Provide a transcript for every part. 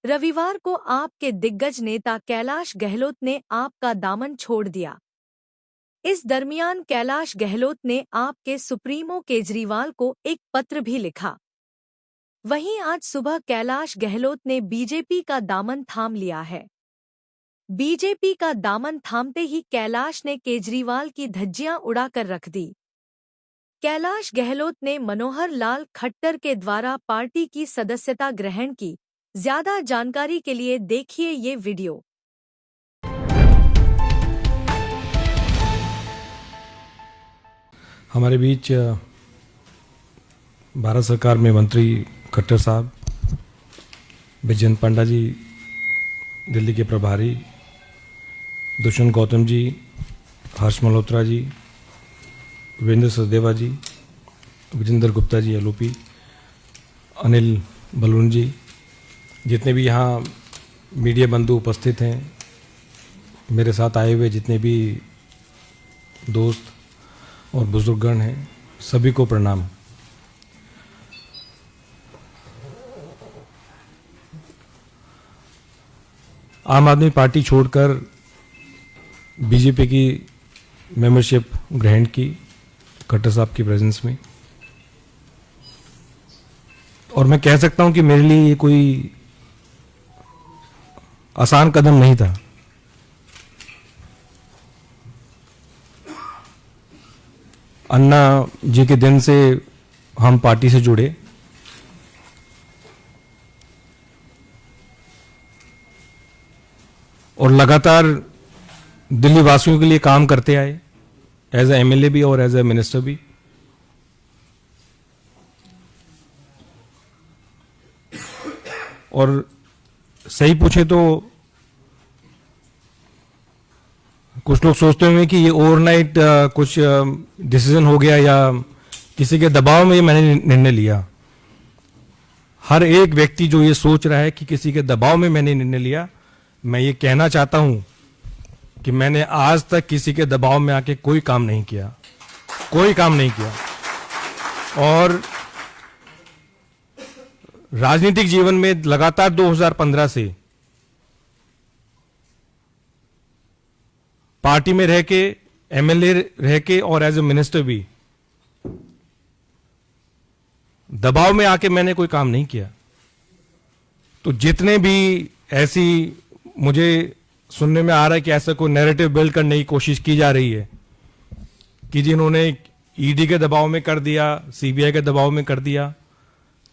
रविवार को आपके दिग्गज नेता कैलाश गहलोत ने आपका दामन छोड़ दिया। इस दरमियान कैलाश गहलोत ने आपके सुप्रीमो केजरीवाल को एक पत्र भी लिखा। वहीं आज सुबह कैलाश गहलोत ने बीजेपी का दामन थाम लिया है। बीजेपी का दामन थामते ही कैलाश ने केजरीवाल की धज्जियां उड़ाकर रख दी। कैलाश गहलोत ने मनोहर लाल खट्टर के द्वारा पार्टी की सदस्यता ग्रहण की। ज्यादा जानकारी के लिए देखिए ये वीडियो। हमारे बीच भारत सरकार में मंत्री खट्टर साहब, बैजयंत पांडा जी दिल्ली के प्रभारी, दुष्यंत गौतम जी, हर्ष मल्होत्रा जी, वीरेंद्र सचदेवा जी, विजेंद्र गुप्ता जी एलओपी, अनिल बलून जी, जितने भी यहाँ मीडिया बंधु उपस्थित हैं, मेरे साथ आए हुए जितने भी दोस्त और बुजुर्गगण हैं, सभी को प्रणाम। आम आदमी पार्टी छोड़कर बीजेपी की मेंबरशिप ग्रहण की खट्टर साहब की प्रेजेंस में, और मैं कह सकता हूं कि मेरे लिए ये कोई आसान कदम नहीं था। अन्ना जी के दिन से हम पार्टी से जुड़े और लगातार दिल्ली वासियों के लिए काम करते आए, एज ए एमएलए भी और एज ए मिनिस्टर भी। और सही पूछे तो कुछ लोग सोचते होंगे कि ये ओवरनाइट कुछ डिसीजन हो गया या किसी के दबाव में मैंने निर्णय लिया। हर एक व्यक्ति जो ये सोच रहा है कि किसी के दबाव में मैंने निर्णय लिया, मैं ये कहना चाहता हूं कि मैंने आज तक किसी के दबाव में आके कोई काम नहीं किया, कोई काम नहीं किया। और राजनीतिक जीवन में लगातार 2015 से पार्टी में रह के, एमएलए रह के और एज ए मिनिस्टर भी दबाव में आके मैंने कोई काम नहीं किया। तो जितने भी ऐसी मुझे सुनने में आ रहा है कि ऐसा कोई नैरेटिव बिल्ड करने की कोशिश की जा रही है कि जिन्होंने ईडी के दबाव में कर दिया, सीबीआई के दबाव में कर दिया,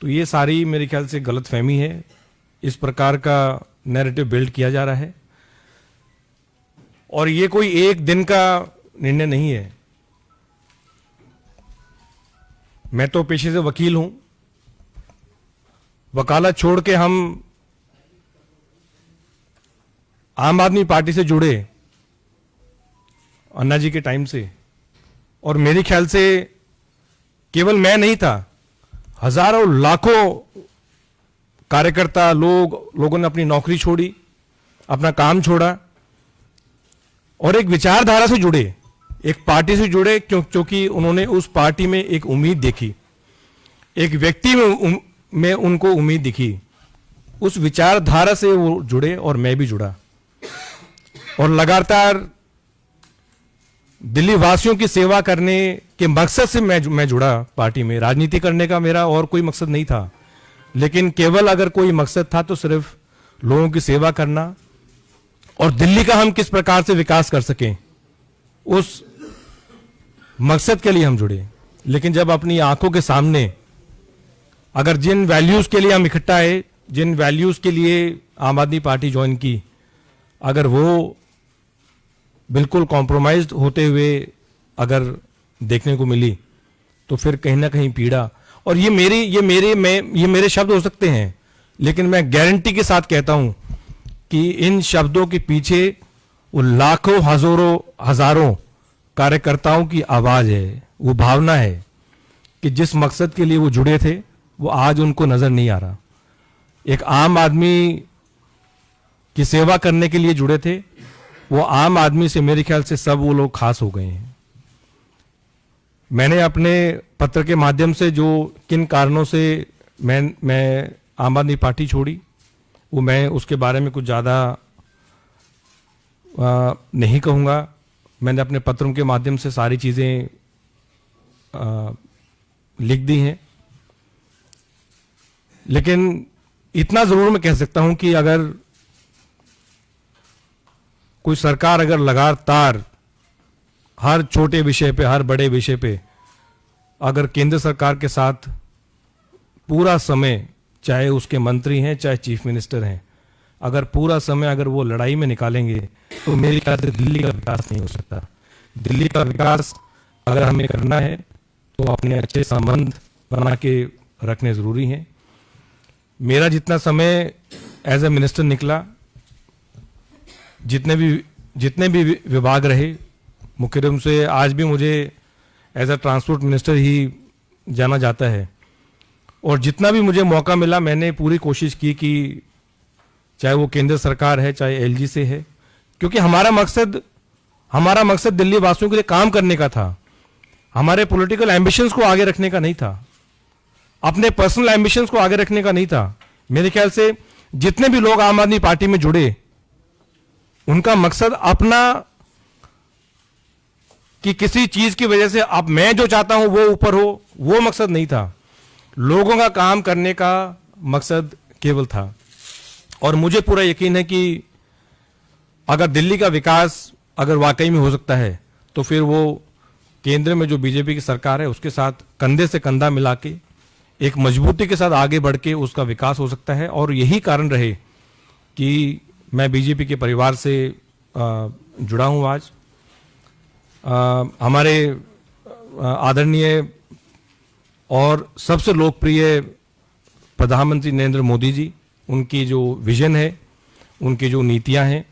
तो ये सारी मेरे ख्याल से गलतफहमी है। इस प्रकार का नैरेटिव बिल्ड किया जा रहा है और ये कोई एक दिन का निर्णय नहीं है। मैं तो पेशे से वकील हूं, वकालत छोड़ के हम आम आदमी पार्टी से जुड़े अन्ना जी के टाइम से, और मेरे ख्याल से केवल मैं नहीं था, हजारों लाखों कार्यकर्ता लोगों ने अपनी नौकरी छोड़ी, अपना काम छोड़ा और एक विचारधारा से जुड़े, एक पार्टी से जुड़े, क्योंकि उन्होंने उस पार्टी में एक उम्मीद देखी, एक व्यक्ति में उनको उम्मीद दिखी। उस विचारधारा से वो जुड़े और मैं भी जुड़ा और लगातार दिल्ली वासियों की सेवा करने के मकसद से मैं जुड़ा पार्टी में। राजनीति करने का मेरा और कोई मकसद नहीं था, लेकिन केवल अगर कोई मकसद था तो सिर्फ लोगों की सेवा करना और दिल्ली का हम किस प्रकार से विकास कर सकें, उस मकसद के लिए हम जुड़े। लेकिन जब अपनी आंखों के सामने अगर जिन वैल्यूज के लिए हम इकट्ठा आए, जिन वैल्यूज के लिए आम आदमी पार्टी ज्वाइन की, अगर वो बिल्कुल कॉम्प्रोमाइज्ड होते हुए अगर देखने को मिली, तो फिर कहीं ना कहीं पीड़ा। और ये मेरे शब्द हो सकते हैं, लेकिन मैं गारंटी के साथ कहता हूं कि इन शब्दों के पीछे वो लाखों हजारों कार्यकर्ताओं की आवाज है, वो भावना है कि जिस मकसद के लिए वो जुड़े थे वो आज उनको नजर नहीं आ रहा। एक आम आदमी की सेवा करने के लिए जुड़े थे, वो आम आदमी से मेरे ख्याल से सब वो लोग खास हो गए हैं। मैंने अपने पत्र के माध्यम से जो किन कारणों से मैं आम आदमी पार्टी छोड़ी, वो मैं उसके बारे में कुछ ज़्यादा नहीं कहूँगा। मैंने अपने पत्रों के माध्यम से सारी चीज़ें लिख दी हैं, लेकिन इतना ज़रूर मैं कह सकता हूँ कि अगर कोई सरकार अगर लगातार हर छोटे विषय पे, हर बड़े विषय पे अगर केंद्र सरकार के साथ पूरा समय, चाहे उसके मंत्री हैं चाहे चीफ मिनिस्टर हैं, अगर पूरा समय अगर वो लड़ाई में निकालेंगे तो मेरे ख्याल से दिल्ली का विकास नहीं हो सकता। दिल्ली का विकास अगर हमें करना है तो अपने अच्छे संबंध बना के रखने ज़रूरी हैं। मेरा जितना समय एज ए मिनिस्टर निकला, जितने भी विभाग रहे, मुख्य रूप से आज भी मुझे एज ए ट्रांसपोर्ट मिनिस्टर ही जाना जाता है, और जितना भी मुझे मौका मिला मैंने पूरी कोशिश की कि चाहे वो केंद्र सरकार है चाहे एलजी से है, क्योंकि हमारा मकसद दिल्ली वासियों के लिए काम करने का था। हमारे पॉलिटिकल एम्बिशंस को आगे रखने का नहीं था, अपने पर्सनल एम्बिशंस को आगे रखने का नहीं था। मेरे ख्याल से जितने भी लोग आम आदमी पार्टी में जुड़े, उनका मकसद अपना कि किसी चीज की वजह से अब मैं जो चाहता हूं वो ऊपर हो, वो मकसद नहीं था। लोगों का काम करने का मकसद केवल था। और मुझे पूरा यकीन है कि अगर दिल्ली का विकास अगर वाकई में हो सकता है तो फिर वो केंद्र में जो बीजेपी की सरकार है उसके साथ कंधे से कंधा मिला के एक मजबूती के साथ आगे बढ़ के उसका विकास हो सकता है। और यही कारण रहे कि मैं बीजेपी के परिवार से जुड़ा हूं। आज हमारे आदरणीय और सबसे लोकप्रिय प्रधानमंत्री नरेंद्र मोदी जी, उनकी जो विजन है, उनकी जो नीतियां हैं,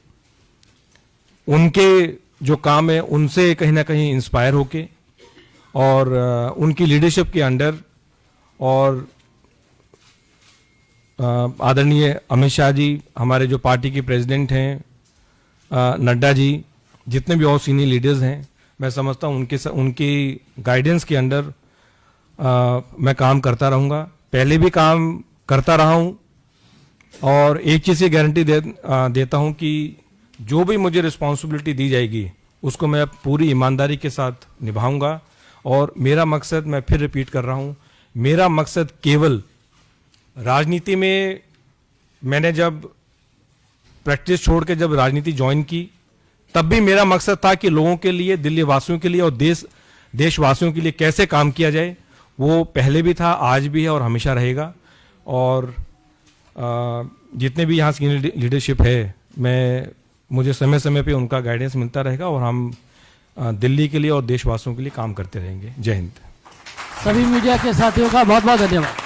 उनके जो काम है, उनसे कहीं ना कहीं इंस्पायर होके और उनकी लीडरशिप के अंडर, और आदरणीय अमित शाह जी, हमारे जो पार्टी के प्रेसिडेंट हैं, नड्डा जी, जितने भी और सीनियर लीडर्स हैं, मैं समझता हूं उनकी गाइडेंस के अंडर मैं काम करता रहूँगा। पहले भी काम करता रहा हूँ, और एक चीज़ की गारंटी देता हूँ कि जो भी मुझे रिस्पॉन्सिबिलिटी दी जाएगी उसको मैं पूरी ईमानदारी के साथ निभाऊंगा। और मेरा मकसद, मैं फिर रिपीट कर रहा हूँ, मेरा मकसद केवल राजनीति में, मैंने जब प्रैक्टिस छोड़ के जब राजनीति ज्वाइन की तब भी मेरा मकसद था कि लोगों के लिए, दिल्ली वासियों के लिए और देशवासियों के लिए कैसे काम किया जाए। वो पहले भी था, आज भी है और हमेशा रहेगा। और जितने भी यहाँ सीनियर लीडरशिप है, मुझे समय समय पे उनका गाइडेंस मिलता रहेगा और हम दिल्ली के लिए और देशवासियों के लिए काम करते रहेंगे। जय हिंद। सभी मीडिया के साथियों का बहुत बहुत धन्यवाद।